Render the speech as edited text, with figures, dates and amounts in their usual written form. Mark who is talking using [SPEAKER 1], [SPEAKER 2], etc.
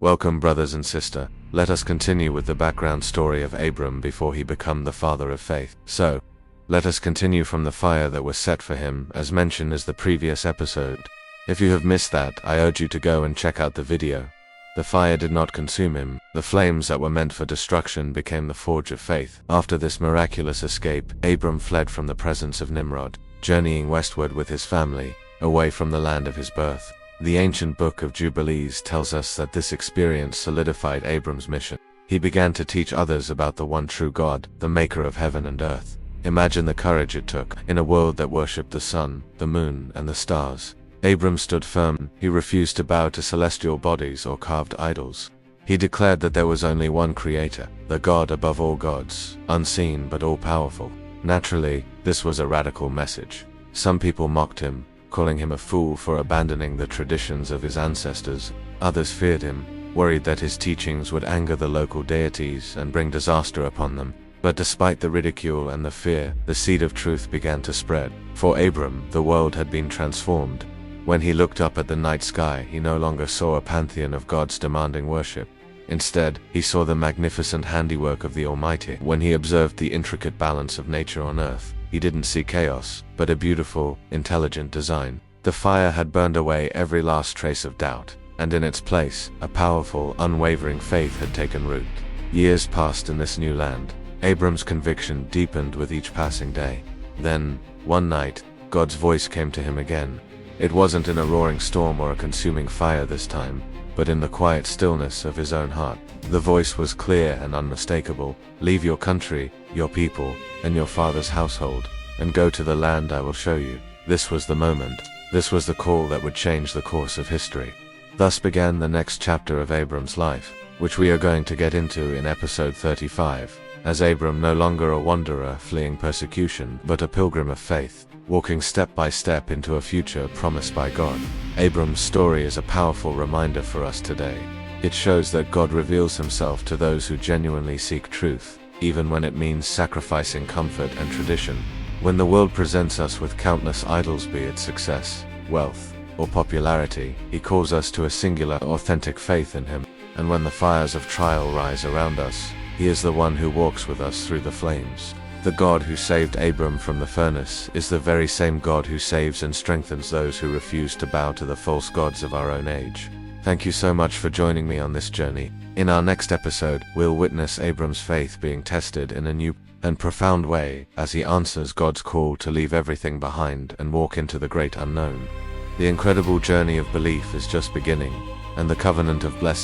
[SPEAKER 1] Welcome, brothers and sister. Let us continue with the background story of Abram before he became the father of faith. So, let us continue from the fire that was set for him, as mentioned in the previous episode. If you have missed that, I urge you to go and check out the video. The fire did not consume him. The flames that were meant for destruction became the forge of faith. After this miraculous escape, Abram fled from the presence of Nimrod, journeying westward with his family, away from the land of his birth. The ancient book of Jubilees tells us that this experience solidified Abram's mission. He began to teach others about the one true God, the maker of heaven and earth. Imagine the courage it took, in a world that worshipped the sun, the moon, and the stars. Abram stood firm. He refused to bow to celestial bodies or carved idols. He declared that there was only one creator, the God above all gods, unseen but all-powerful. Naturally, this was a radical message. Some people mocked him, calling him a fool for abandoning the traditions of his ancestors. Others feared him, worried that his teachings would anger the local deities and bring disaster upon them. But despite the ridicule and the fear, the seed of truth began to spread. For Abram, the world had been transformed. When he looked up at the night sky, he no longer saw a pantheon of gods demanding worship. Instead, he saw the magnificent handiwork of the Almighty. When he observed the intricate balance of nature on earth, he didn't see chaos, but a beautiful, intelligent design. The fire had burned away every last trace of doubt, and in its place, a powerful, unwavering faith had taken root. Years passed in this new land. Abram's conviction deepened with each passing day. Then, one night, God's voice came to him again. It wasn't in a roaring storm or a consuming fire this time, but in the quiet stillness of his own heart. The voice was clear and unmistakable. Leave your country, your people, and your father's household, and go to the land I will show you. This was the moment. This was the call that would change the course of history. Thus began the next chapter of Abram's life, which we are going to get into in episode 35, as Abram no longer a wanderer fleeing persecution, but a pilgrim of faith, walking step by step into a future promised by God. Abram's story is a powerful reminder for us today. It shows that God reveals himself to those who genuinely seek truth, even when it means sacrificing comfort and tradition. When the world presents us with countless idols, be it success, wealth, or popularity, he calls us to a singular, authentic faith in him. And when the fires of trial rise around us, he is the one who walks with us through the flames. The God who saved Abram from the furnace is the very same God who saves and strengthens those who refuse to bow to the false gods of our own age. Thank you so much for joining me on this journey. In our next episode, we'll witness Abram's faith being tested in a new and profound way as he answers God's call to leave everything behind and walk into the great unknown. The incredible journey of belief is just beginning, and the covenant of blessing